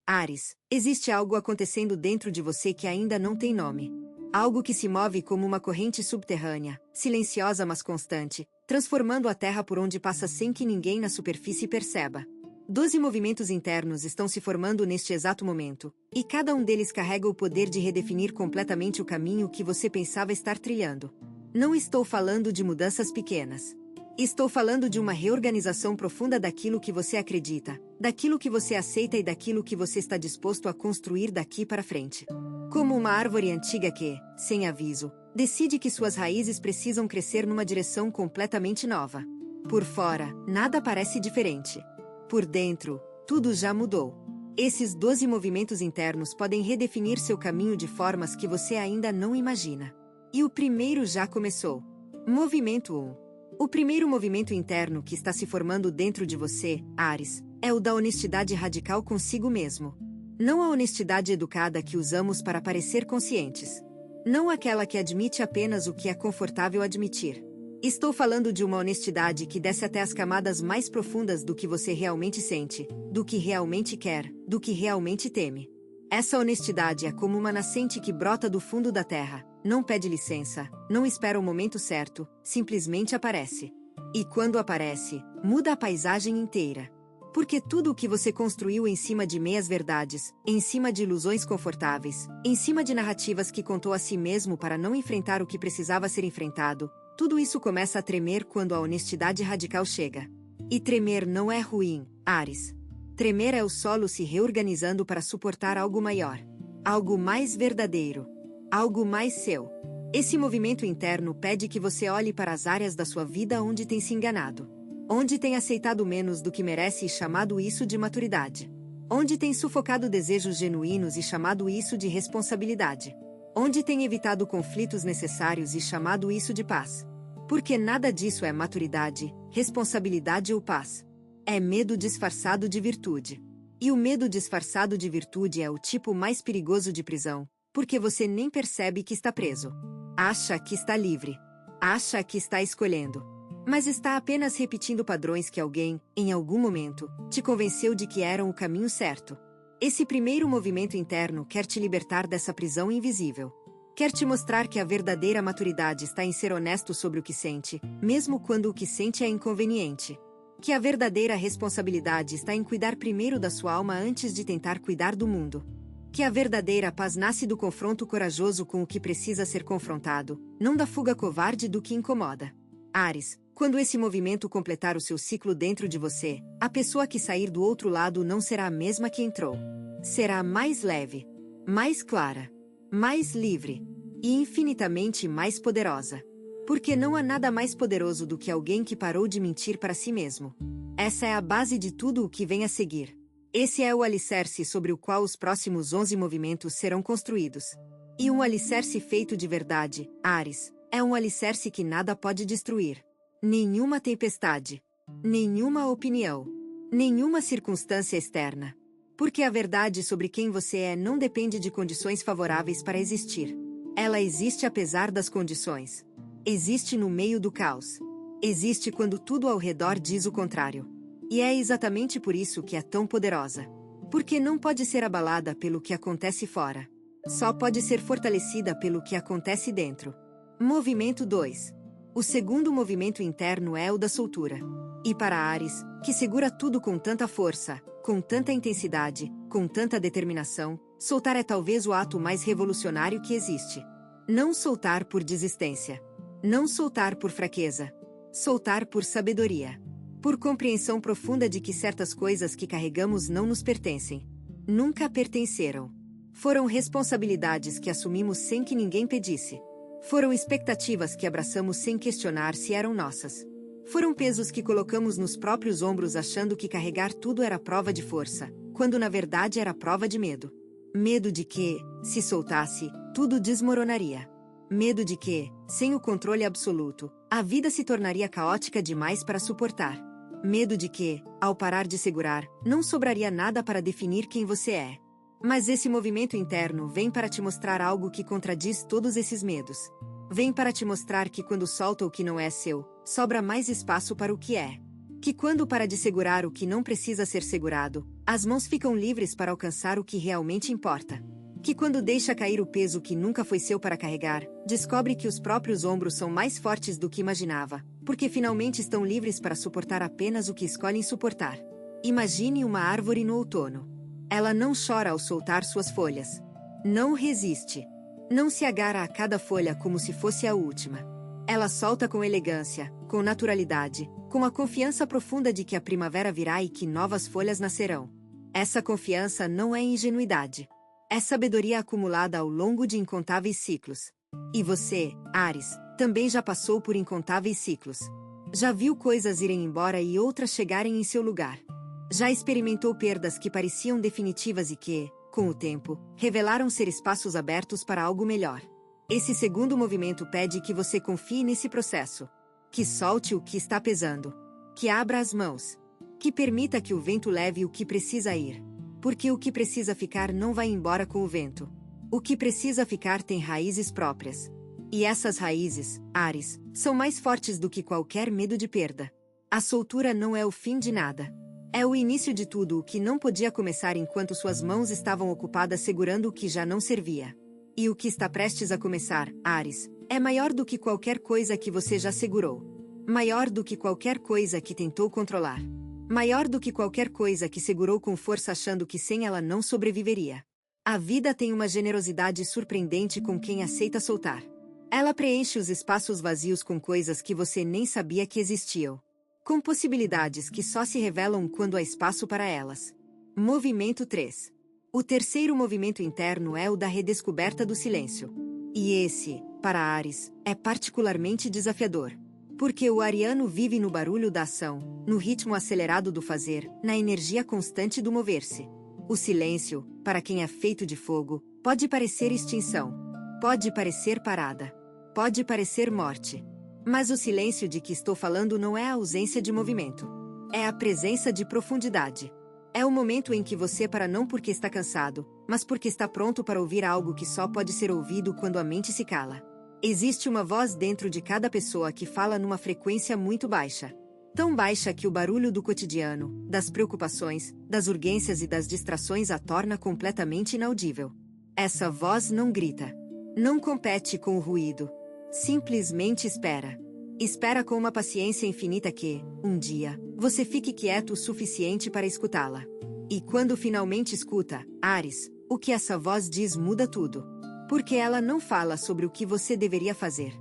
Áries, existe algo acontecendo dentro de você que ainda não tem nome. Algo que se move como uma corrente subterrânea, silenciosa mas constante, transformando a terra por onde passa sem que ninguém na superfície perceba. 12 movimentos internos estão se formando neste exato momento, e cada um deles carrega o poder de redefinir completamente o caminho que você pensava estar trilhando. Não estou falando de mudanças pequenas. Estou falando de uma reorganização profunda daquilo que você acredita, daquilo que você aceita e daquilo que você está disposto a construir daqui para frente. Como uma árvore antiga que, sem aviso, decide que suas raízes precisam crescer numa direção completamente nova. Por fora, nada parece diferente. Por dentro, tudo já mudou. Esses 12 movimentos internos podem redefinir seu caminho de formas que você ainda não imagina. E o primeiro já começou. Movimento 1. O primeiro movimento interno que está se formando dentro de você, Áries, é o da honestidade radical consigo mesmo. Não a honestidade educada que usamos para parecer conscientes. Não aquela que admite apenas o que é confortável admitir. Estou falando de uma honestidade que desce até as camadas mais profundas do que você realmente sente, do que realmente quer, do que realmente teme. Essa honestidade é como uma nascente que brota do fundo da terra, não pede licença, não espera o momento certo, simplesmente aparece. E quando aparece, muda a paisagem inteira. Porque tudo o que você construiu em cima de meias-verdades, em cima de ilusões confortáveis, em cima de narrativas que contou a si mesmo para não enfrentar o que precisava ser enfrentado, tudo isso começa a tremer quando a honestidade radical chega. E tremer não é ruim, Áries. Tremer é o solo se reorganizando para suportar algo maior. Algo mais verdadeiro. Algo mais seu. Esse movimento interno pede que você olhe para as áreas da sua vida onde tem se enganado. Onde tem aceitado menos do que merece e chamado isso de maturidade. Onde tem sufocado desejos genuínos e chamado isso de responsabilidade. Onde tem evitado conflitos necessários e chamado isso de paz. Porque nada disso é maturidade, responsabilidade ou paz. É medo disfarçado de virtude. E o medo disfarçado de virtude é o tipo mais perigoso de prisão, porque você nem percebe que está preso. Acha que está livre. Acha que está escolhendo. Mas está apenas repetindo padrões que alguém, em algum momento, te convenceu de que eram o caminho certo. Esse primeiro movimento interno quer te libertar dessa prisão invisível. Quer te mostrar que a verdadeira maturidade está em ser honesto sobre o que sente, mesmo quando o que sente é inconveniente. Que a verdadeira responsabilidade está em cuidar primeiro da sua alma antes de tentar cuidar do mundo. Que a verdadeira paz nasce do confronto corajoso com o que precisa ser confrontado, não da fuga covarde do que incomoda. Áries, quando esse movimento completar o seu ciclo dentro de você, a pessoa que sair do outro lado não será a mesma que entrou. Será mais leve, mais clara, mais livre e infinitamente mais poderosa. Porque não há nada mais poderoso do que alguém que parou de mentir para si mesmo. Essa é a base de tudo o que vem a seguir. Esse é o alicerce sobre o qual os próximos 11 movimentos serão construídos. E um alicerce feito de verdade, Áries, é um alicerce que nada pode destruir. Nenhuma tempestade. Nenhuma opinião. Nenhuma circunstância externa. Porque a verdade sobre quem você é não depende de condições favoráveis para existir. Ela existe apesar das condições. Existe no meio do caos. Existe quando tudo ao redor diz o contrário. E é exatamente por isso que é tão poderosa. Porque não pode ser abalada pelo que acontece fora. Só pode ser fortalecida pelo que acontece dentro. Movimento 2. O segundo movimento interno é o da soltura. E para Áries, que segura tudo com tanta força, com tanta intensidade, com tanta determinação, soltar é talvez o ato mais revolucionário que existe. Não soltar por desistência. Não soltar por fraqueza. Soltar por sabedoria. Por compreensão profunda de que certas coisas que carregamos não nos pertencem. Nunca pertenceram. Foram responsabilidades que assumimos sem que ninguém pedisse. Foram expectativas que abraçamos sem questionar se eram nossas. Foram pesos que colocamos nos próprios ombros achando que carregar tudo era prova de força, quando na verdade era prova de medo. Medo de que, se soltasse, tudo desmoronaria. Medo de que, sem o controle absoluto, a vida se tornaria caótica demais para suportar. Medo de que, ao parar de segurar, não sobraria nada para definir quem você é. Mas esse movimento interno vem para te mostrar algo que contradiz todos esses medos. Vem para te mostrar que quando solta o que não é seu, sobra mais espaço para o que é. Que quando para de segurar o que não precisa ser segurado, as mãos ficam livres para alcançar o que realmente importa. Que quando deixa cair o peso que nunca foi seu para carregar, descobre que os próprios ombros são mais fortes do que imaginava, porque finalmente estão livres para suportar apenas o que escolhem suportar. Imagine uma árvore no outono. Ela não chora ao soltar suas folhas. Não resiste. Não se agarra a cada folha como se fosse a última. Ela solta com elegância, com naturalidade, com a confiança profunda de que a primavera virá e que novas folhas nascerão. Essa confiança não é ingenuidade. É sabedoria acumulada ao longo de incontáveis ciclos. E você, Áries, também já passou por incontáveis ciclos. Já viu coisas irem embora e outras chegarem em seu lugar. Já experimentou perdas que pareciam definitivas e que, com o tempo, revelaram ser espaços abertos para algo melhor. Esse segundo movimento pede que você confie nesse processo. Que solte o que está pesando. Que abra as mãos. Que permita que o vento leve o que precisa ir. Porque o que precisa ficar não vai embora com o vento. O que precisa ficar tem raízes próprias. E essas raízes, Áries, são mais fortes do que qualquer medo de perda. A soltura não é o fim de nada. É o início de tudo o que não podia começar enquanto suas mãos estavam ocupadas segurando o que já não servia. E o que está prestes a começar, Áries, é maior do que qualquer coisa que você já segurou. Maior do que qualquer coisa que tentou controlar. Maior do que qualquer coisa que segurou com força achando que sem ela não sobreviveria. A vida tem uma generosidade surpreendente com quem aceita soltar. Ela preenche os espaços vazios com coisas que você nem sabia que existiam. Com possibilidades que só se revelam quando há espaço para elas. Movimento 3. O terceiro movimento interno é o da redescoberta do silêncio. E esse, para Áries, é particularmente desafiador. Porque o ariano vive no barulho da ação, no ritmo acelerado do fazer, na energia constante do mover-se. O silêncio, para quem é feito de fogo, pode parecer extinção. Pode parecer parada. Pode parecer morte. Mas o silêncio de que estou falando não é a ausência de movimento. É a presença de profundidade. É o momento em que você para não porque está cansado, mas porque está pronto para ouvir algo que só pode ser ouvido quando a mente se cala. Existe uma voz dentro de cada pessoa que fala numa frequência muito baixa. Tão baixa que o barulho do cotidiano, das preocupações, das urgências e das distrações a torna completamente inaudível. Essa voz não grita. Não compete com o ruído. Simplesmente espera. Espera com uma paciência infinita que, um dia, você fique quieto o suficiente para escutá-la. E quando finalmente escuta, Áries, o que essa voz diz muda tudo. Porque ela não fala sobre o que você deveria fazer.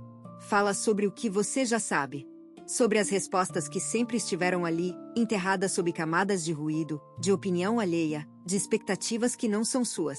Fala sobre o que você já sabe. Sobre as respostas que sempre estiveram ali, enterradas sob camadas de ruído, de opinião alheia, de expectativas que não são suas.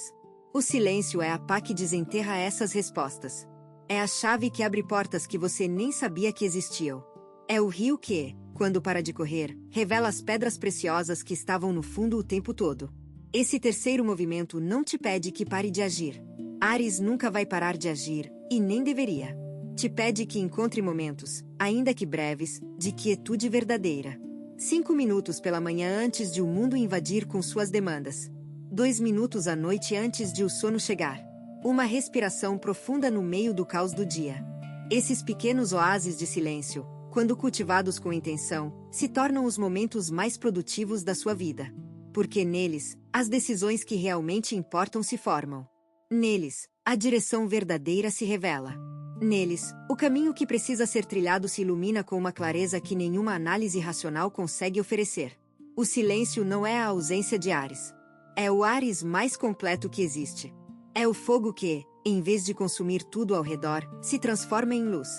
O silêncio é a pá que desenterra essas respostas. É a chave que abre portas que você nem sabia que existiam. É o rio que, quando para de correr, revela as pedras preciosas que estavam no fundo o tempo todo. Esse terceiro movimento não te pede que pare de agir. Áries nunca vai parar de agir, e nem deveria. Te pede que encontre momentos, ainda que breves, de quietude verdadeira. 5 minutos pela manhã antes de o mundo invadir com suas demandas. 2 minutos à noite antes de o sono chegar. Uma respiração profunda no meio do caos do dia. Esses pequenos oásis de silêncio, quando cultivados com intenção, se tornam os momentos mais produtivos da sua vida. Porque neles, as decisões que realmente importam se formam. Neles, a direção verdadeira se revela. Neles, o caminho que precisa ser trilhado se ilumina com uma clareza que nenhuma análise racional consegue oferecer. O silêncio não é a ausência de Áries. É o Áries mais completo que existe. É o fogo que, em vez de consumir tudo ao redor, se transforma em luz.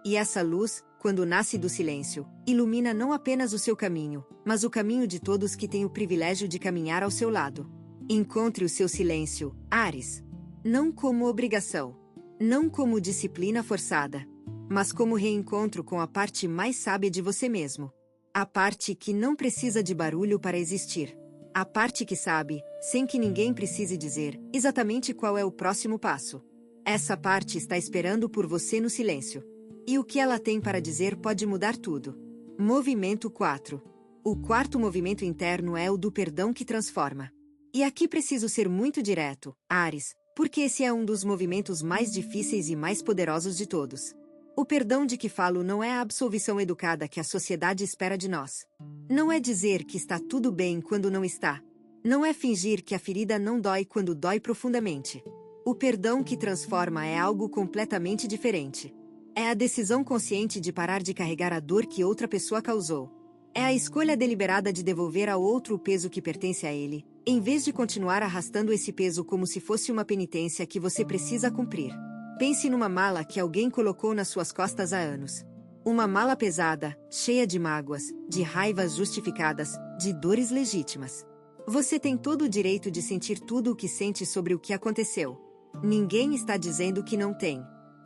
E essa luz, quando nasce do silêncio, ilumina não apenas o seu caminho, mas o caminho de todos que têm o privilégio de caminhar ao seu lado. Encontre o seu silêncio, Áries. Não como obrigação. Não como disciplina forçada. Mas como reencontro com a parte mais sábia de você mesmo. A parte que não precisa de barulho para existir. A parte que sabe, sem que ninguém precise dizer, exatamente qual é o próximo passo. Essa parte está esperando por você no silêncio. E o que ela tem para dizer pode mudar tudo. Movimento 4. O quarto movimento interno é o do perdão que transforma. E aqui preciso ser muito direto, Áries, porque esse é um dos movimentos mais difíceis e mais poderosos de todos. O perdão de que falo não é a absolvição educada que a sociedade espera de nós. Não é dizer que está tudo bem quando não está. Não é fingir que a ferida não dói quando dói profundamente. O perdão que transforma é algo completamente diferente. É a decisão consciente de parar de carregar a dor que outra pessoa causou. É a escolha deliberada de devolver ao outro o peso que pertence a ele, em vez de continuar arrastando esse peso como se fosse uma penitência que você precisa cumprir. Pense numa mala que alguém colocou nas suas costas há anos. Uma mala pesada, cheia de mágoas, de raivas justificadas, de dores legítimas. Você tem todo o direito de sentir tudo o que sente sobre o que aconteceu. Ninguém está dizendo que não tem.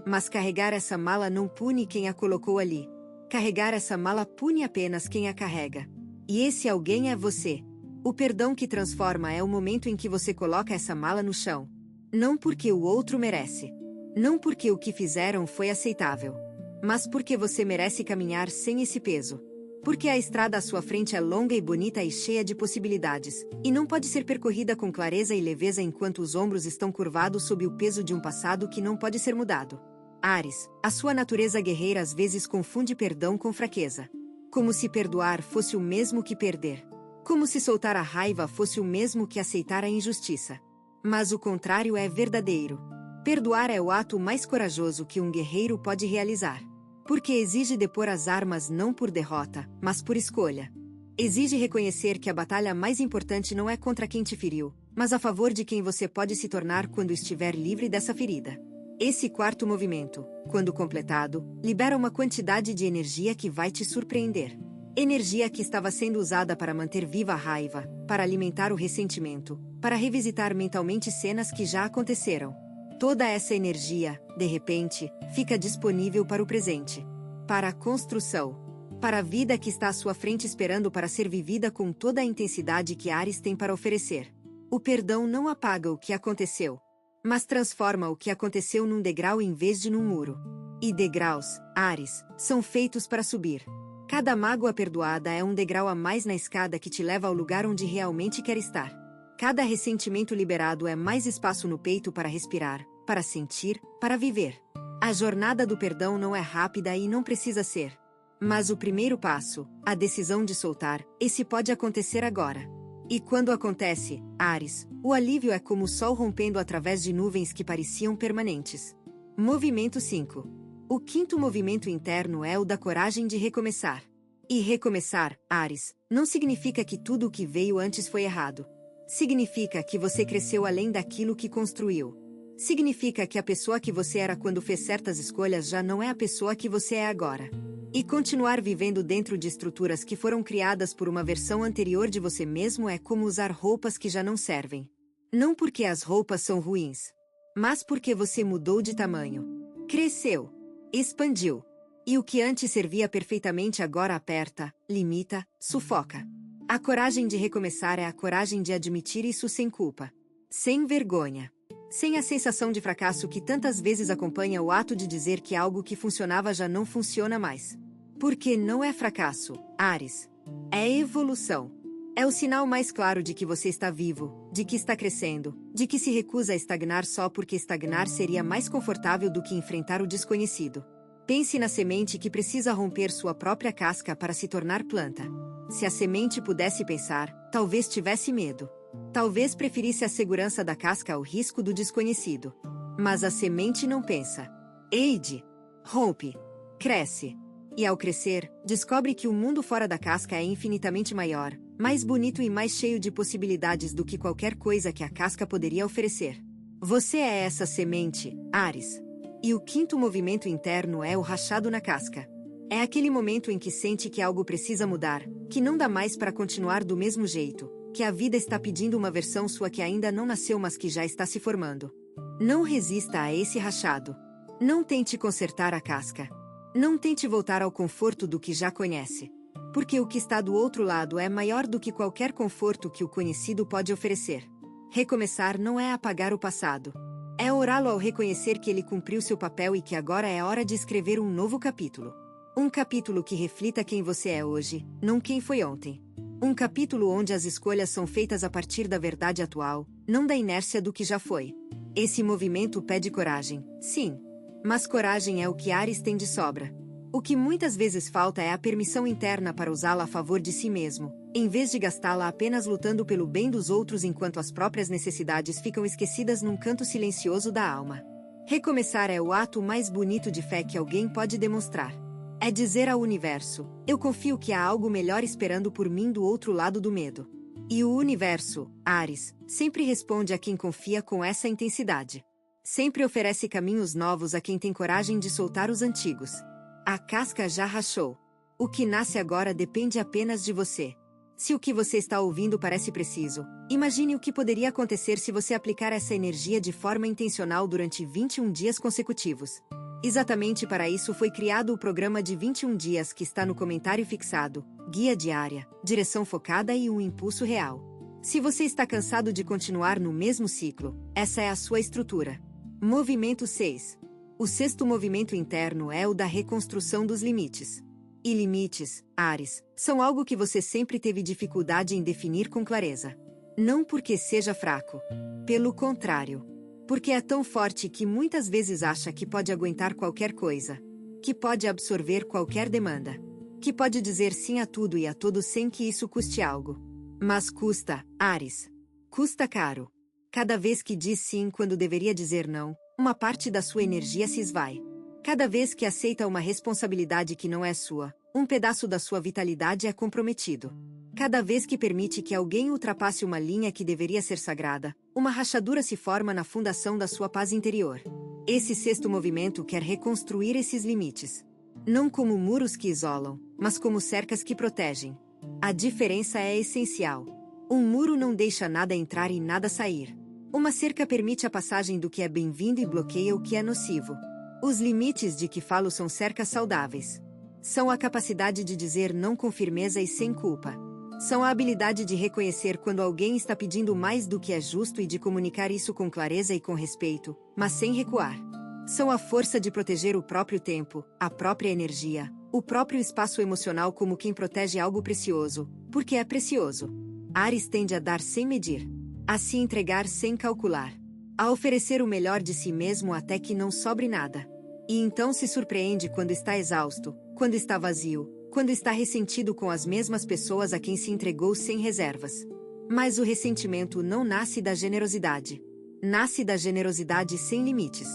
Mas carregar essa mala não pune quem a colocou ali. Carregar essa mala pune apenas quem a carrega. E esse alguém é você. O perdão que transforma é o momento em que você coloca essa mala no chão. Não porque o outro merece. Não porque o que fizeram foi aceitável. Mas porque você merece caminhar sem esse peso. Porque a estrada à sua frente é longa e bonita e cheia de possibilidades, e não pode ser percorrida com clareza e leveza enquanto os ombros estão curvados sob o peso de um passado que não pode ser mudado. Áries, a sua natureza guerreira às vezes confunde perdão com fraqueza. Como se perdoar fosse o mesmo que perder. Como se soltar a raiva fosse o mesmo que aceitar a injustiça. Mas o contrário é verdadeiro. Perdoar é o ato mais corajoso que um guerreiro pode realizar. Porque exige depor as armas não por derrota, mas por escolha. Exige reconhecer que a batalha mais importante não é contra quem te feriu, mas a favor de quem você pode se tornar quando estiver livre dessa ferida. Esse quarto movimento, quando completado, libera uma quantidade de energia que vai te surpreender. Energia que estava sendo usada para manter viva a raiva, para alimentar o ressentimento, para revisitar mentalmente cenas que já aconteceram. Toda essa energia, de repente, fica disponível para o presente. Para a construção. Para a vida que está à sua frente esperando para ser vivida com toda a intensidade que Áries tem para oferecer. O perdão não apaga o que aconteceu, mas transforma o que aconteceu num degrau em vez de num muro. E degraus, Áries, são feitos para subir. Cada mágoa perdoada é um degrau a mais na escada que te leva ao lugar onde realmente quer estar. Cada ressentimento liberado é mais espaço no peito para respirar, para sentir, para viver. A jornada do perdão não é rápida e não precisa ser. Mas o primeiro passo, a decisão de soltar, esse pode acontecer agora. E quando acontece, Áries, o alívio é como o sol rompendo através de nuvens que pareciam permanentes. Movimento 5. O quinto movimento interno é o da coragem de recomeçar. E recomeçar, Áries, não significa que tudo o que veio antes foi errado. Significa que você cresceu além daquilo que construiu. Significa que a pessoa que você era quando fez certas escolhas já não é a pessoa que você é agora. E continuar vivendo dentro de estruturas que foram criadas por uma versão anterior de você mesmo é como usar roupas que já não servem. Não porque as roupas são ruins, mas porque você mudou de tamanho. Cresceu. Expandiu. E o que antes servia perfeitamente agora aperta, limita, sufoca. A coragem de recomeçar é a coragem de admitir isso sem culpa. Sem vergonha. Sem a sensação de fracasso que tantas vezes acompanha o ato de dizer que algo que funcionava já não funciona mais. Porque não é fracasso, Áries. É evolução. É o sinal mais claro de que você está vivo, de que está crescendo, de que se recusa a estagnar só porque estagnar seria mais confortável do que enfrentar o desconhecido. Pense na semente que precisa romper sua própria casca para se tornar planta. Se a semente pudesse pensar, talvez tivesse medo. Talvez preferisse a segurança da casca ao risco do desconhecido. Mas a semente não pensa. Eide, rompe, cresce. E ao crescer, descobre que o mundo fora da casca é infinitamente maior, mais bonito e mais cheio de possibilidades do que qualquer coisa que a casca poderia oferecer. Você é essa semente, Áries. E o quinto movimento interno é o rachado na casca. É aquele momento em que sente que algo precisa mudar, que não dá mais para continuar do mesmo jeito, que a vida está pedindo uma versão sua que ainda não nasceu mas que já está se formando. Não resista a esse rachado. Não tente consertar a casca. Não tente voltar ao conforto do que já conhece. Porque o que está do outro lado é maior do que qualquer conforto que o conhecido pode oferecer. Recomeçar não é apagar o passado. É orá-lo ao reconhecer que ele cumpriu seu papel e que agora é hora de escrever um novo capítulo. Um capítulo que reflita quem você é hoje, não quem foi ontem. Um capítulo onde as escolhas são feitas a partir da verdade atual, não da inércia do que já foi. Esse movimento pede coragem, sim. Mas coragem é o que Áries tem de sobra. O que muitas vezes falta é a permissão interna para usá-la a favor de si mesmo, em vez de gastá-la apenas lutando pelo bem dos outros enquanto as próprias necessidades ficam esquecidas num canto silencioso da alma. Recomeçar é o ato mais bonito de fé que alguém pode demonstrar. É dizer ao universo: eu confio que há algo melhor esperando por mim do outro lado do medo. E o universo, Áries, sempre responde a quem confia com essa intensidade. Sempre oferece caminhos novos a quem tem coragem de soltar os antigos. A casca já rachou. O que nasce agora depende apenas de você. Se o que você está ouvindo parece preciso, imagine o que poderia acontecer se você aplicar essa energia de forma intencional durante 21 dias consecutivos. Exatamente para isso foi criado o programa de 21 dias que está no comentário fixado, guia diária, direção focada e um impulso real. Se você está cansado de continuar no mesmo ciclo, essa é a sua estrutura. Movimento 6. O sexto movimento interno é o da reconstrução dos limites. E limites, Áries, são algo que você sempre teve dificuldade em definir com clareza. Não porque seja fraco. Pelo contrário. Porque é tão forte que muitas vezes acha que pode aguentar qualquer coisa. Que pode absorver qualquer demanda. Que pode dizer sim a tudo e a todos sem que isso custe algo. Mas custa, Áries. Custa caro. Cada vez que diz sim quando deveria dizer não, uma parte da sua energia se esvai. Cada vez que aceita uma responsabilidade que não é sua, um pedaço da sua vitalidade é comprometido. Cada vez que permite que alguém ultrapasse uma linha que deveria ser sagrada, uma rachadura se forma na fundação da sua paz interior. Esse sexto movimento quer reconstruir esses limites. Não como muros que isolam, mas como cercas que protegem. A diferença é essencial. Um muro não deixa nada entrar e nada sair. Uma cerca permite a passagem do que é bem-vindo e bloqueia o que é nocivo. Os limites de que falo são cercas saudáveis. São a capacidade de dizer não com firmeza e sem culpa. São a habilidade de reconhecer quando alguém está pedindo mais do que é justo e de comunicar isso com clareza e com respeito, mas sem recuar. São a força de proteger o próprio tempo, a própria energia, o próprio espaço emocional como quem protege algo precioso, porque é precioso. Áries tende a dar sem medir. A se entregar sem calcular. A oferecer o melhor de si mesmo até que não sobre nada. E então se surpreende quando está exausto, quando está vazio, quando está ressentido com as mesmas pessoas a quem se entregou sem reservas. Mas o ressentimento não nasce da generosidade. Nasce da generosidade sem limites.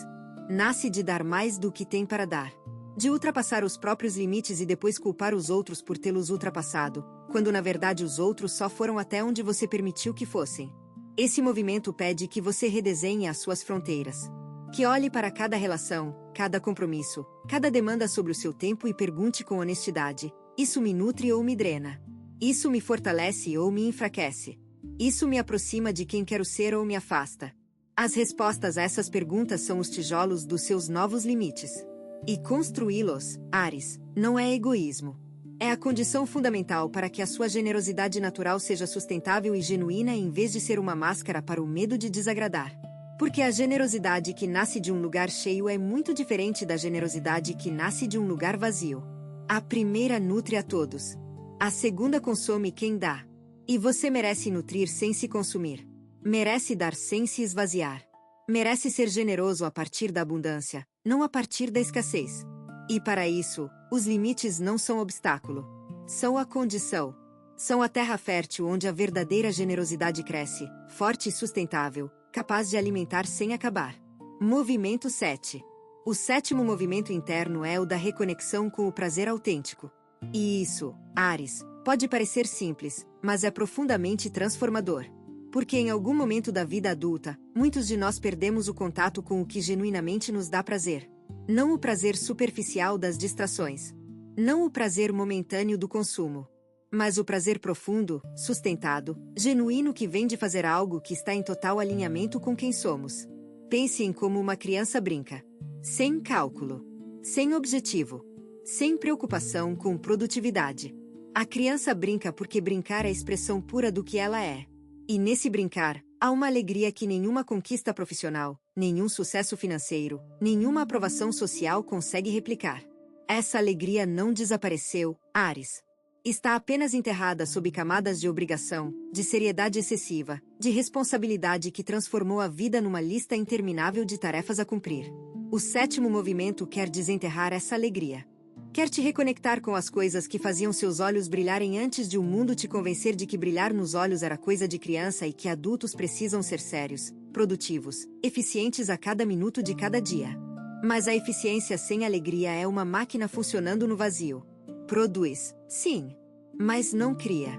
Nasce de dar mais do que tem para dar. De ultrapassar os próprios limites e depois culpar os outros por tê-los ultrapassado, quando na verdade os outros só foram até onde você permitiu que fossem. Esse movimento pede que você redesenhe as suas fronteiras. Que olhe para cada relação, cada compromisso, cada demanda sobre o seu tempo e pergunte com honestidade: isso me nutre ou me drena? Isso me fortalece ou me enfraquece? Isso me aproxima de quem quero ser ou me afasta? As respostas a essas perguntas são os tijolos dos seus novos limites. E construí-los, Áries, não é egoísmo. É a condição fundamental para que a sua generosidade natural seja sustentável e genuína em vez de ser uma máscara para o medo de desagradar. Porque a generosidade que nasce de um lugar cheio é muito diferente da generosidade que nasce de um lugar vazio. A primeira nutre a todos. A segunda consome quem dá. E você merece nutrir sem se consumir. Merece dar sem se esvaziar. Merece ser generoso a partir da abundância, não a partir da escassez. E para isso, os limites não são obstáculo. São a condição. São a terra fértil onde a verdadeira generosidade cresce, forte e sustentável, capaz de alimentar sem acabar. Movimento 7. O sétimo movimento interno é o da reconexão com o prazer autêntico. E isso, Áries, pode parecer simples, mas é profundamente transformador. Porque em algum momento da vida adulta, muitos de nós perdemos o contato com o que genuinamente nos dá prazer. Não o prazer superficial das distrações. Não o prazer momentâneo do consumo. Mas o prazer profundo, sustentado, genuíno que vem de fazer algo que está em total alinhamento com quem somos. Pense em como uma criança brinca. Sem cálculo. Sem objetivo. Sem preocupação com produtividade. A criança brinca porque brincar é a expressão pura do que ela é. E nesse brincar, há uma alegria que nenhuma conquista profissional, nenhum sucesso financeiro, nenhuma aprovação social consegue replicar. Essa alegria não desapareceu, Áries. Está apenas enterrada sob camadas de obrigação, de seriedade excessiva, de responsabilidade que transformou a vida numa lista interminável de tarefas a cumprir. O sétimo movimento quer desenterrar essa alegria. Quer te reconectar com as coisas que faziam seus olhos brilharem antes de o mundo te convencer de que brilhar nos olhos era coisa de criança e que adultos precisam ser sérios, produtivos, eficientes a cada minuto de cada dia. Mas a eficiência sem alegria é uma máquina funcionando no vazio. Produz, sim, mas não cria.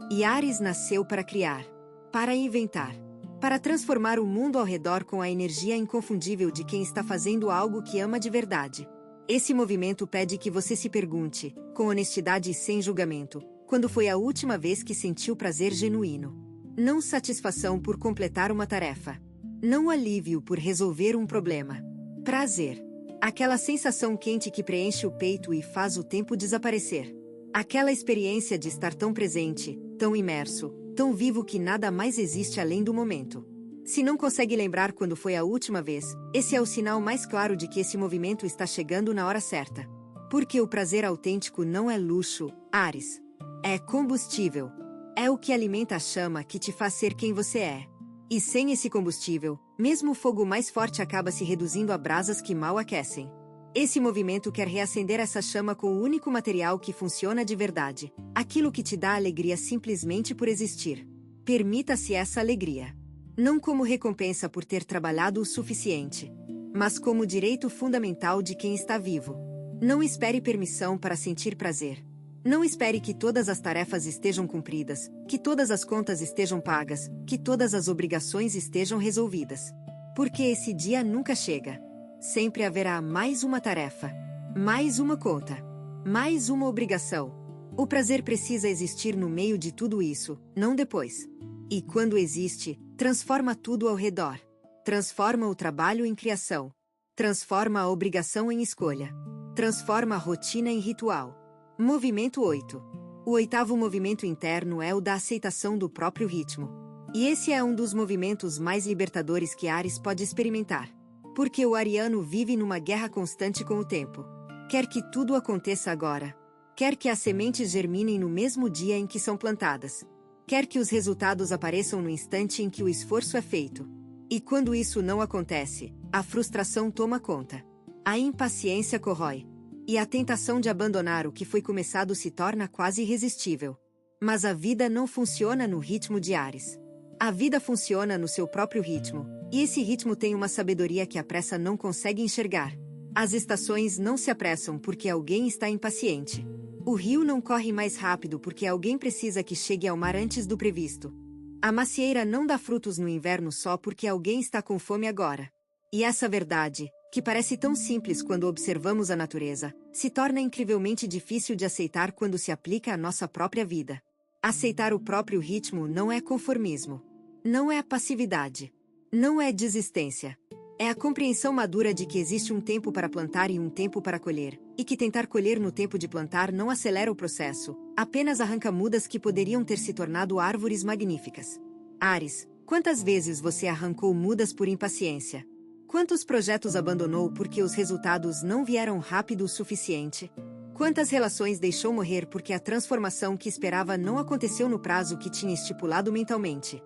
E Áries nasceu para criar, para inventar, para transformar o mundo ao redor com a energia inconfundível de quem está fazendo algo que ama de verdade. Esse movimento pede que você se pergunte, com honestidade e sem julgamento, quando foi a última vez que sentiu prazer genuíno. Não satisfação por completar uma tarefa. Não alívio por resolver um problema. Prazer. Aquela sensação quente que preenche o peito e faz o tempo desaparecer. Aquela experiência de estar tão presente, tão imerso, tão vivo que nada mais existe além do momento. Se não consegue lembrar quando foi a última vez, esse é o sinal mais claro de que esse movimento está chegando na hora certa. Porque o prazer autêntico não é luxo, Áries. É combustível. É o que alimenta a chama que te faz ser quem você é. E sem esse combustível, mesmo o fogo mais forte acaba se reduzindo a brasas que mal aquecem. Esse movimento quer reacender essa chama com o único material que funciona de verdade. Aquilo que te dá alegria simplesmente por existir. Permita-se essa alegria. Não como recompensa por ter trabalhado o suficiente, mas como direito fundamental de quem está vivo. Não espere permissão para sentir prazer. Não espere que todas as tarefas estejam cumpridas, que todas as contas estejam pagas, que todas as obrigações estejam resolvidas. Porque esse dia nunca chega. Sempre haverá mais uma tarefa, mais uma conta, mais uma obrigação. O prazer precisa existir no meio de tudo isso, não depois. E quando existe, transforma tudo ao redor. Transforma o trabalho em criação. Transforma a obrigação em escolha. Transforma a rotina em ritual. Movimento 8. O oitavo movimento interno é o da aceitação do próprio ritmo. E esse é um dos movimentos mais libertadores que Áries pode experimentar. Porque o ariano vive numa guerra constante com o tempo. Quer que tudo aconteça agora. Quer que as sementes germinem no mesmo dia em que são plantadas. Quer que os resultados apareçam no instante em que o esforço é feito. E quando isso não acontece, a frustração toma conta. A impaciência corrói. E a tentação de abandonar o que foi começado se torna quase irresistível. Mas a vida não funciona no ritmo de Áries. A vida funciona no seu próprio ritmo. E esse ritmo tem uma sabedoria que a pressa não consegue enxergar. As estações não se apressam porque alguém está impaciente. O rio não corre mais rápido porque alguém precisa que chegue ao mar antes do previsto. A macieira não dá frutos no inverno só porque alguém está com fome agora. E essa verdade, que parece tão simples quando observamos a natureza, se torna incrivelmente difícil de aceitar quando se aplica à nossa própria vida. Aceitar o próprio ritmo não é conformismo. Não é passividade. Não é desistência. É a compreensão madura de que existe um tempo para plantar e um tempo para colher, e que tentar colher no tempo de plantar não acelera o processo, apenas arranca mudas que poderiam ter se tornado árvores magníficas. Áries, quantas vezes você arrancou mudas por impaciência? Quantos projetos abandonou porque os resultados não vieram rápido o suficiente? Quantas relações deixou morrer porque a transformação que esperava não aconteceu no prazo que tinha estipulado mentalmente?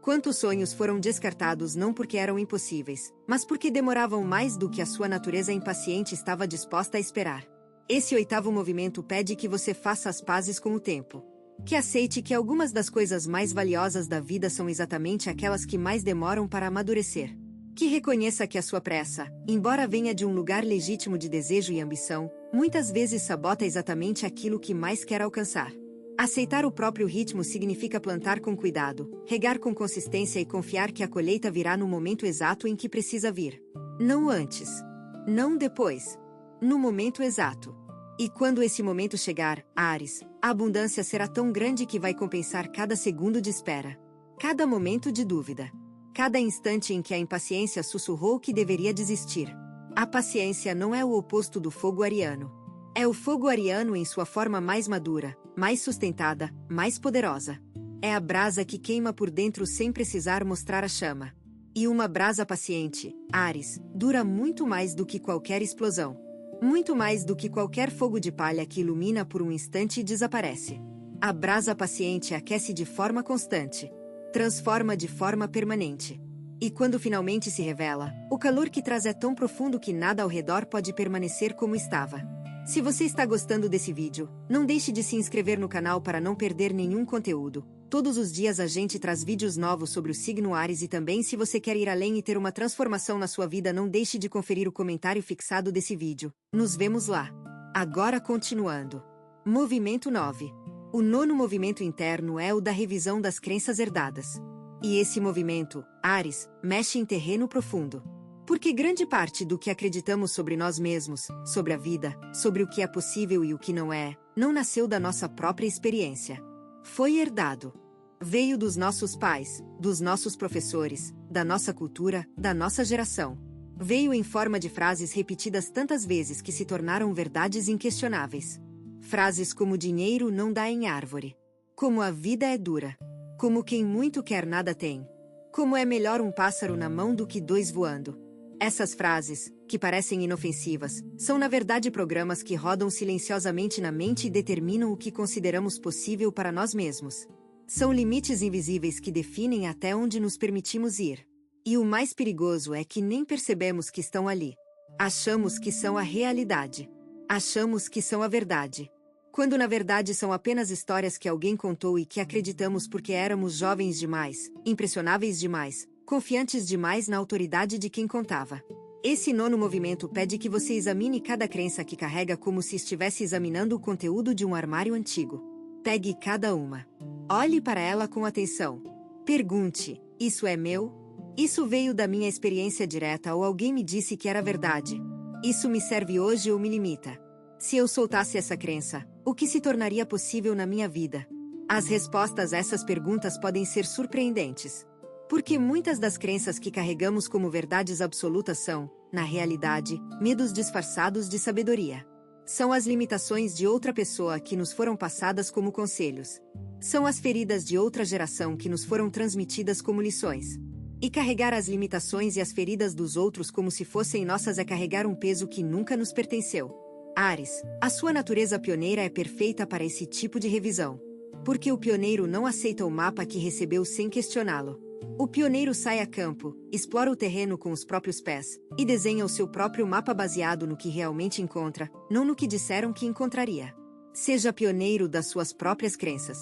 Quantos sonhos foram descartados não porque eram impossíveis, mas porque demoravam mais do que a sua natureza impaciente estava disposta a esperar? Esse oitavo movimento pede que você faça as pazes com o tempo. Que aceite que algumas das coisas mais valiosas da vida são exatamente aquelas que mais demoram para amadurecer. Que reconheça que a sua pressa, embora venha de um lugar legítimo de desejo e ambição, muitas vezes sabota exatamente aquilo que mais quer alcançar. Aceitar o próprio ritmo significa plantar com cuidado, regar com consistência e confiar que a colheita virá no momento exato em que precisa vir. Não antes. Não depois. No momento exato. E quando esse momento chegar, Áries, a abundância será tão grande que vai compensar cada segundo de espera. Cada momento de dúvida. Cada instante em que a impaciência sussurrou que deveria desistir. A paciência não é o oposto do fogo ariano. É o fogo ariano em sua forma mais madura, mais sustentada, mais poderosa. É a brasa que queima por dentro sem precisar mostrar a chama. E uma brasa paciente, Áries, dura muito mais do que qualquer explosão. Muito mais do que qualquer fogo de palha que ilumina por um instante e desaparece. A brasa paciente aquece de forma constante. Transforma de forma permanente. E quando finalmente se revela, o calor que traz é tão profundo que nada ao redor pode permanecer como estava. Se você está gostando desse vídeo, não deixe de se inscrever no canal para não perder nenhum conteúdo. Todos os dias a gente traz vídeos novos sobre o signo Áries e também se você quer ir além e ter uma transformação na sua vida, não deixe de conferir o comentário fixado desse vídeo. Nos vemos lá. Agora continuando. Movimento 9. O nono movimento interno é o da revisão das crenças herdadas. E esse movimento, Áries, mexe em terreno profundo. Porque grande parte do que acreditamos sobre nós mesmos, sobre a vida, sobre o que é possível e o que não nasceu da nossa própria experiência. Foi herdado. Veio dos nossos pais, dos nossos professores, da nossa cultura, da nossa geração. Veio em forma de frases repetidas tantas vezes que se tornaram verdades inquestionáveis. Frases como dinheiro não dá em árvore. Como a vida é dura. Como quem muito quer nada tem. Como é melhor um pássaro na mão do que dois voando. Essas frases, que parecem inofensivas, são na verdade programas que rodam silenciosamente na mente e determinam o que consideramos possível para nós mesmos. São limites invisíveis que definem até onde nos permitimos ir. E o mais perigoso é que nem percebemos que estão ali. Achamos que são a realidade. Achamos que são a verdade. Quando na verdade são apenas histórias que alguém contou e que acreditamos porque éramos jovens demais, impressionáveis demais, confiantes demais na autoridade de quem contava. Esse nono movimento pede que você examine cada crença que carrega como se estivesse examinando o conteúdo de um armário antigo. Pegue cada uma. Olhe para ela com atenção. Pergunte: isso é meu? Isso veio da minha experiência direta ou alguém me disse que era verdade? Isso me serve hoje ou me limita? Se eu soltasse essa crença, o que se tornaria possível na minha vida? As respostas a essas perguntas podem ser surpreendentes. Porque muitas das crenças que carregamos como verdades absolutas são, na realidade, medos disfarçados de sabedoria. São as limitações de outra pessoa que nos foram passadas como conselhos. São as feridas de outra geração que nos foram transmitidas como lições. E carregar as limitações e as feridas dos outros como se fossem nossas é carregar um peso que nunca nos pertenceu. Áries, a sua natureza pioneira é perfeita para esse tipo de revisão. Porque o pioneiro não aceita o mapa que recebeu sem questioná-lo. O pioneiro sai a campo, explora o terreno com os próprios pés, e desenha o seu próprio mapa baseado no que realmente encontra, não no que disseram que encontraria. Seja pioneiro das suas próprias crenças.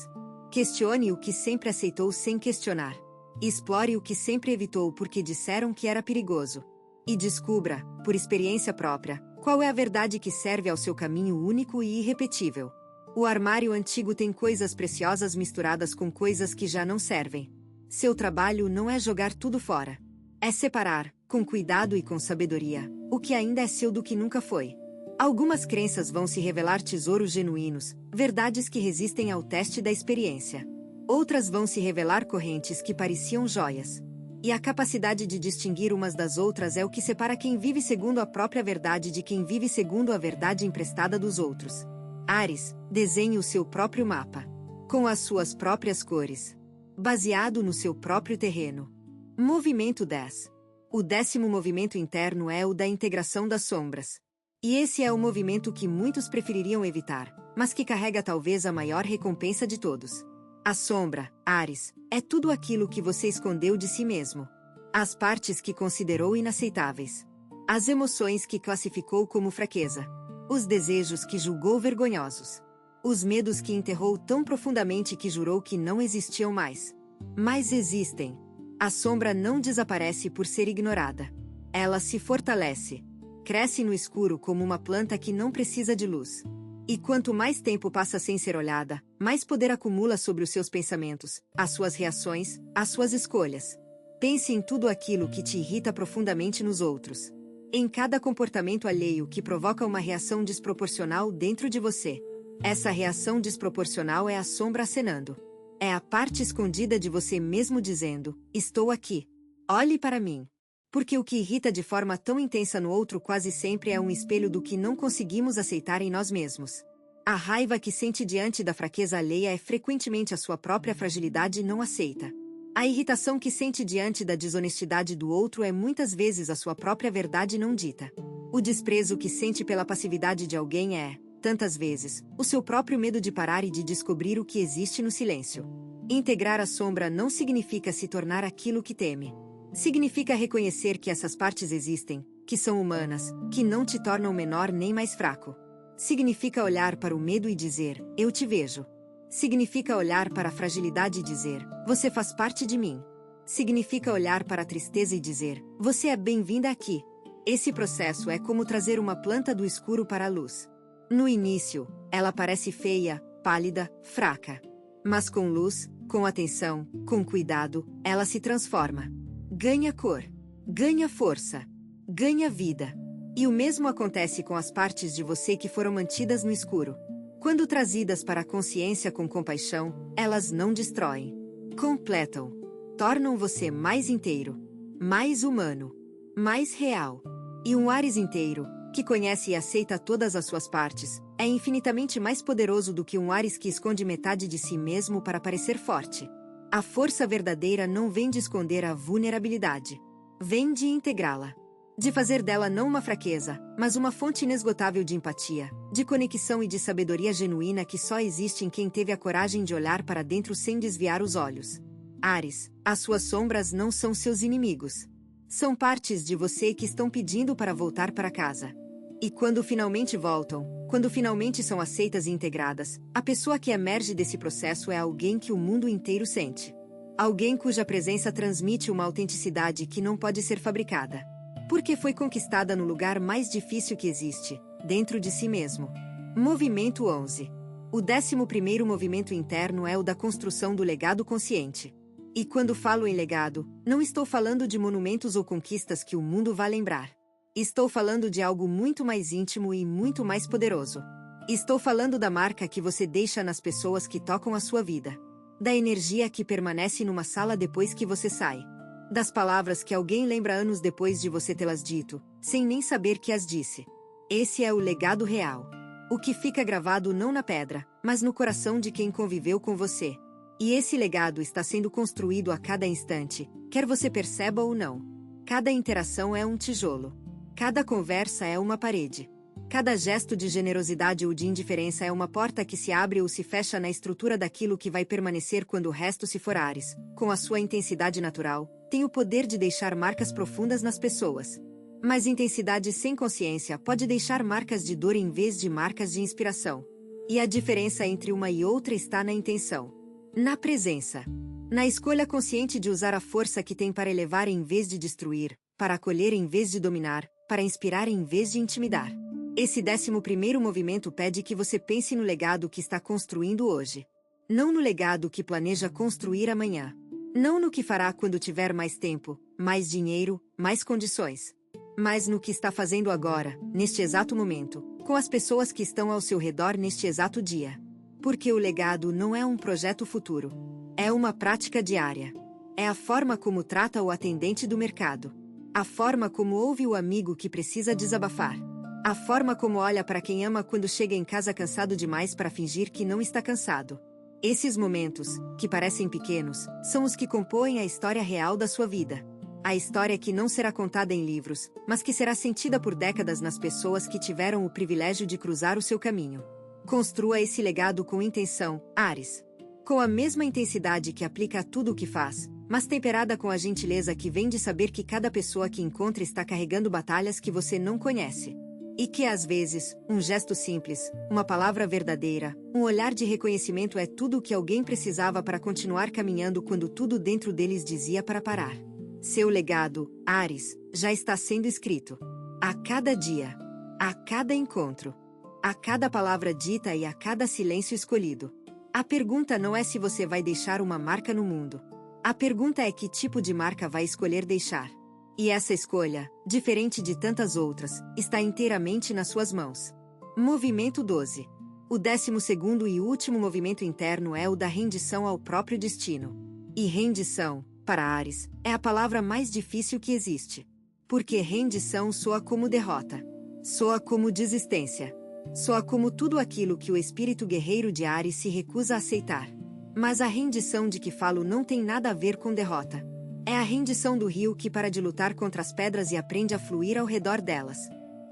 Questione o que sempre aceitou sem questionar. Explore o que sempre evitou porque disseram que era perigoso. E descubra, por experiência própria, qual é a verdade que serve ao seu caminho único e irrepetível. O armário antigo tem coisas preciosas misturadas com coisas que já não servem. Seu trabalho não é jogar tudo fora. É separar, com cuidado e com sabedoria, o que ainda é seu do que nunca foi. Algumas crenças vão se revelar tesouros genuínos, verdades que resistem ao teste da experiência. Outras vão se revelar correntes que pareciam joias. E a capacidade de distinguir umas das outras é o que separa quem vive segundo a própria verdade de quem vive segundo a verdade emprestada dos outros. Áries, desenhe o seu próprio mapa. Com as suas próprias cores. Baseado no seu próprio terreno. Movimento 10. O 10º movimento interno é o da integração das sombras. E esse é o movimento que muitos prefeririam evitar, mas que carrega talvez a maior recompensa de todos. A sombra, Áries, é tudo aquilo que você escondeu de si mesmo. As partes que considerou inaceitáveis. As emoções que classificou como fraqueza. Os desejos que julgou vergonhosos. Os medos que enterrou tão profundamente que jurou que não existiam mais. Mas existem. A sombra não desaparece por ser ignorada. Ela se fortalece. Cresce no escuro como uma planta que não precisa de luz. E quanto mais tempo passa sem ser olhada, mais poder acumula sobre os seus pensamentos, as suas reações, as suas escolhas. Pense em tudo aquilo que te irrita profundamente nos outros. Em cada comportamento alheio que provoca uma reação desproporcional dentro de você. Essa reação desproporcional é a sombra acenando. É a parte escondida de você mesmo dizendo: estou aqui. Olhe para mim. Porque o que irrita de forma tão intensa no outro quase sempre é um espelho do que não conseguimos aceitar em nós mesmos. A raiva que sente diante da fraqueza alheia é frequentemente a sua própria fragilidade não aceita. A irritação que sente diante da desonestidade do outro é muitas vezes a sua própria verdade não dita. O desprezo que sente pela passividade de alguém é, tantas vezes, o seu próprio medo de parar e de descobrir o que existe no silêncio. Integrar a sombra não significa se tornar aquilo que teme. Significa reconhecer que essas partes existem, que são humanas, que não te tornam menor nem mais fraco. Significa olhar para o medo e dizer, eu te vejo. Significa olhar para a fragilidade e dizer, você faz parte de mim. Significa olhar para a tristeza e dizer, você é bem-vinda aqui. Esse processo é como trazer uma planta do escuro para a luz. No início, ela parece feia, pálida, fraca. Mas com luz, com atenção, com cuidado, ela se transforma. Ganha cor, ganha força, ganha vida. E o mesmo acontece com as partes de você que foram mantidas no escuro. Quando trazidas para a consciência com compaixão, elas não destroem. Completam. Tornam você mais inteiro, mais humano, mais real. E um Áries inteiro, que conhece e aceita todas as suas partes, é infinitamente mais poderoso do que um Áries que esconde metade de si mesmo para parecer forte. A força verdadeira não vem de esconder a vulnerabilidade. Vem de integrá-la. De fazer dela não uma fraqueza, mas uma fonte inesgotável de empatia, de conexão e de sabedoria genuína que só existe em quem teve a coragem de olhar para dentro sem desviar os olhos. Áries, as suas sombras não são seus inimigos. São partes de você que estão pedindo para voltar para casa. E quando finalmente voltam, quando finalmente são aceitas e integradas, a pessoa que emerge desse processo é alguém que o mundo inteiro sente. Alguém cuja presença transmite uma autenticidade que não pode ser fabricada. Porque foi conquistada no lugar mais difícil que existe, dentro de si mesmo. Movimento 11. O 11º movimento interno é o da construção do legado consciente. E quando falo em legado, não estou falando de monumentos ou conquistas que o mundo vai lembrar. Estou falando de algo muito mais íntimo e muito mais poderoso. Estou falando da marca que você deixa nas pessoas que tocam a sua vida. Da energia que permanece numa sala depois que você sai. Das palavras que alguém lembra anos depois de você tê-las dito, sem nem saber que as disse. Esse é o legado real. O que fica gravado não na pedra, mas no coração de quem conviveu com você. E esse legado está sendo construído a cada instante, quer você perceba ou não. Cada interação é um tijolo. Cada conversa é uma parede. Cada gesto de generosidade ou de indiferença é uma porta que se abre ou se fecha na estrutura daquilo que vai permanecer quando o resto se for Áries, com a sua intensidade natural, tem o poder de deixar marcas profundas nas pessoas. Mas intensidade sem consciência pode deixar marcas de dor em vez de marcas de inspiração. E a diferença entre uma e outra está na intenção. Na presença. Na escolha consciente de usar a força que tem para elevar em vez de destruir, para acolher em vez de dominar, para inspirar em vez de intimidar. Esse 11º movimento pede que você pense no legado que está construindo hoje. Não no legado que planeja construir amanhã. Não no que fará quando tiver mais tempo, mais dinheiro, mais condições. Mas no que está fazendo agora, neste exato momento, com as pessoas que estão ao seu redor neste exato dia. Porque o legado não é um projeto futuro. É uma prática diária. É a forma como trata o atendente do mercado. A forma como ouve o amigo que precisa desabafar. A forma como olha para quem ama quando chega em casa cansado demais para fingir que não está cansado. Esses momentos, que parecem pequenos, são os que compõem a história real da sua vida. A história que não será contada em livros, mas que será sentida por décadas nas pessoas que tiveram o privilégio de cruzar o seu caminho. Construa esse legado com intenção, Áries. Com a mesma intensidade que aplica a tudo o que faz, mas temperada com a gentileza que vem de saber que cada pessoa que encontra está carregando batalhas que você não conhece. E que às vezes, um gesto simples, uma palavra verdadeira, um olhar de reconhecimento é tudo o que alguém precisava para continuar caminhando quando tudo dentro deles dizia para parar. Seu legado, Áries, já está sendo escrito. A cada dia. A cada encontro. A cada palavra dita e a cada silêncio escolhido. A pergunta não é se você vai deixar uma marca no mundo. A pergunta é que tipo de marca vai escolher deixar. E essa escolha, diferente de tantas outras, está inteiramente nas suas mãos. Movimento 12. O 12º e último movimento interno é o da rendição ao próprio destino. E rendição, para Áries, é a palavra mais difícil que existe. Porque rendição soa como derrota. Soa como desistência. Soa como tudo aquilo que o espírito guerreiro de Áries se recusa a aceitar. Mas a rendição de que falo não tem nada a ver com derrota. É a rendição do rio que para de lutar contra as pedras e aprende a fluir ao redor delas.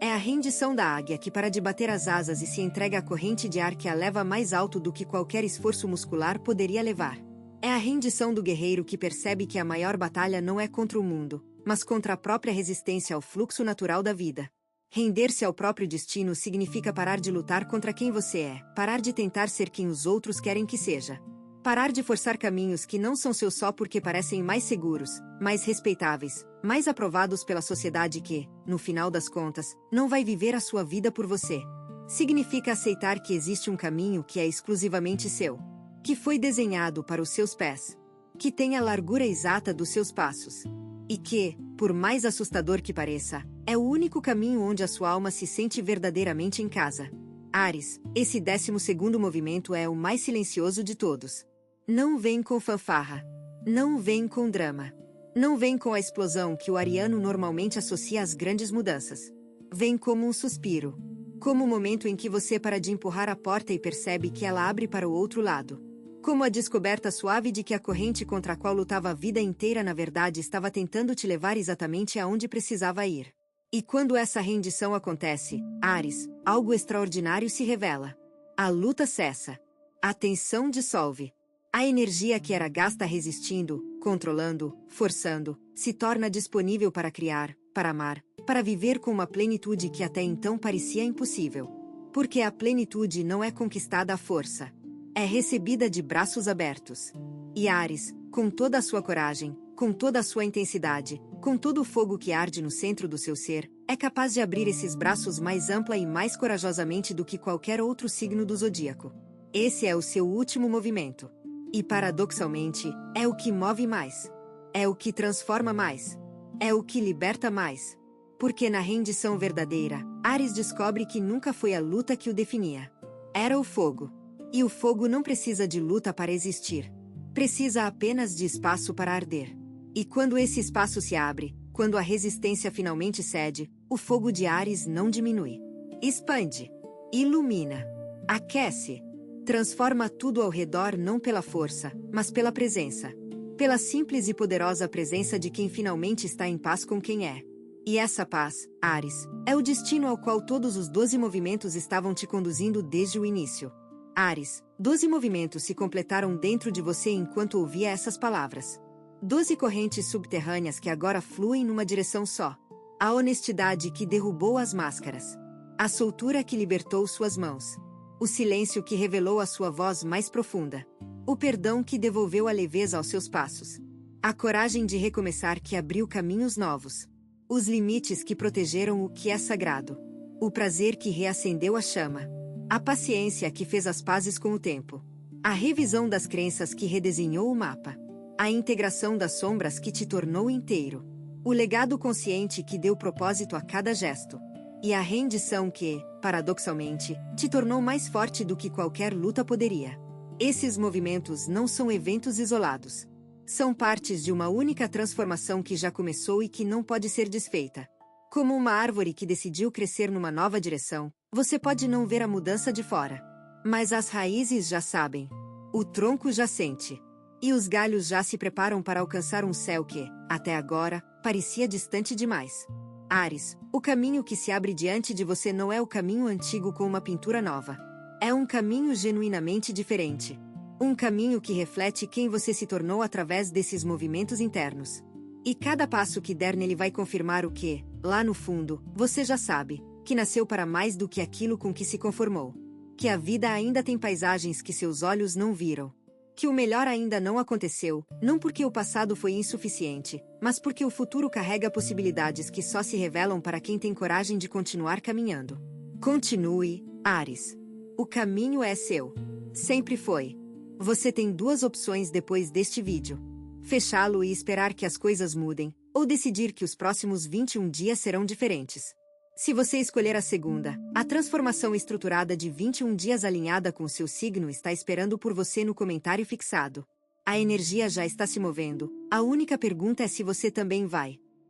É a rendição da águia que para de bater as asas e se entrega à corrente de ar que a leva mais alto do que qualquer esforço muscular poderia levar. É a rendição do guerreiro que percebe que a maior batalha não é contra o mundo, mas contra a própria resistência ao fluxo natural da vida. Render-se ao próprio destino significa parar de lutar contra quem você é, parar de tentar ser quem os outros querem que seja. Parar de forçar caminhos que não são seus só porque parecem mais seguros, mais respeitáveis, mais aprovados pela sociedade que, no final das contas, não vai viver a sua vida por você. Significa aceitar que existe um caminho que é exclusivamente seu, que foi desenhado para os seus pés, que tem a largura exata dos seus passos, e que, por mais assustador que pareça, é o único caminho onde a sua alma se sente verdadeiramente em casa. Áries, esse 12º movimento é o mais silencioso de todos. Não vem com fanfarra. Não vem com drama. Não vem com a explosão que o ariano normalmente associa às grandes mudanças. Vem como um suspiro. Como o momento em que você para de empurrar a porta e percebe que ela abre para o outro lado. Como a descoberta suave de que a corrente contra a qual lutava a vida inteira na verdade estava tentando te levar exatamente aonde precisava ir. E quando essa rendição acontece, Áries, algo extraordinário se revela. A luta cessa. A tensão dissolve. A energia que era gasta resistindo, controlando, forçando, se torna disponível para criar, para amar, para viver com uma plenitude que até então parecia impossível. Porque a plenitude não é conquistada à força. É recebida de braços abertos. E Áries, com toda a sua coragem, com toda a sua intensidade, com todo o fogo que arde no centro do seu ser, é capaz de abrir esses braços mais ampla e mais corajosamente do que qualquer outro signo do zodíaco. Esse é o seu último movimento. E paradoxalmente, é o que move mais. É o que transforma mais. É o que liberta mais. Porque na rendição verdadeira, Áries descobre que nunca foi a luta que o definia. Era o fogo. E o fogo não precisa de luta para existir. Precisa apenas de espaço para arder. E quando esse espaço se abre, quando a resistência finalmente cede, o fogo de Áries não diminui. Expande. Ilumina. Aquece. Transforma tudo ao redor não pela força, mas pela presença. Pela simples e poderosa presença de quem finalmente está em paz com quem é. E essa paz, Áries, é o destino ao qual todos os 12 movimentos estavam te conduzindo desde o início. Áries, 12 movimentos se completaram dentro de você enquanto ouvia essas palavras. 12 correntes subterrâneas que agora fluem numa direção só. A honestidade que derrubou as máscaras. A soltura que libertou suas mãos. O silêncio que revelou a sua voz mais profunda. O perdão que devolveu a leveza aos seus passos. A coragem de recomeçar que abriu caminhos novos. Os limites que protegeram o que é sagrado. O prazer que reacendeu a chama. A paciência que fez as pazes com o tempo. A revisão das crenças que redesenhou o mapa. A integração das sombras que te tornou inteiro. O legado consciente que deu propósito a cada gesto. E a rendição que, paradoxalmente, te tornou mais forte do que qualquer luta poderia. Esses movimentos não são eventos isolados. São partes de uma única transformação que já começou e que não pode ser desfeita. Como uma árvore que decidiu crescer numa nova direção, você pode não ver a mudança de fora. Mas as raízes já sabem. O tronco já sente. E os galhos já se preparam para alcançar um céu que, até agora, parecia distante demais. Áries, o caminho que se abre diante de você não é o caminho antigo com uma pintura nova. É um caminho genuinamente diferente. Um caminho que reflete quem você se tornou através desses movimentos internos. E cada passo que der nele vai confirmar o que, lá no fundo, você já sabe, que nasceu para mais do que aquilo com que se conformou. Que a vida ainda tem paisagens que seus olhos não viram. Que o melhor ainda não aconteceu, não porque o passado foi insuficiente, mas porque o futuro carrega possibilidades que só se revelam para quem tem coragem de continuar caminhando. Continue, Áries. O caminho é seu. Sempre foi. Você tem duas opções depois deste vídeo. Fechá-lo e esperar que as coisas mudem, ou decidir que os próximos 21 dias serão diferentes. Se você escolher a segunda, a transformação estruturada de 21 dias alinhada com seu signo está esperando por você no comentário fixado. A energia já está se movendo, a única pergunta é se você também vai.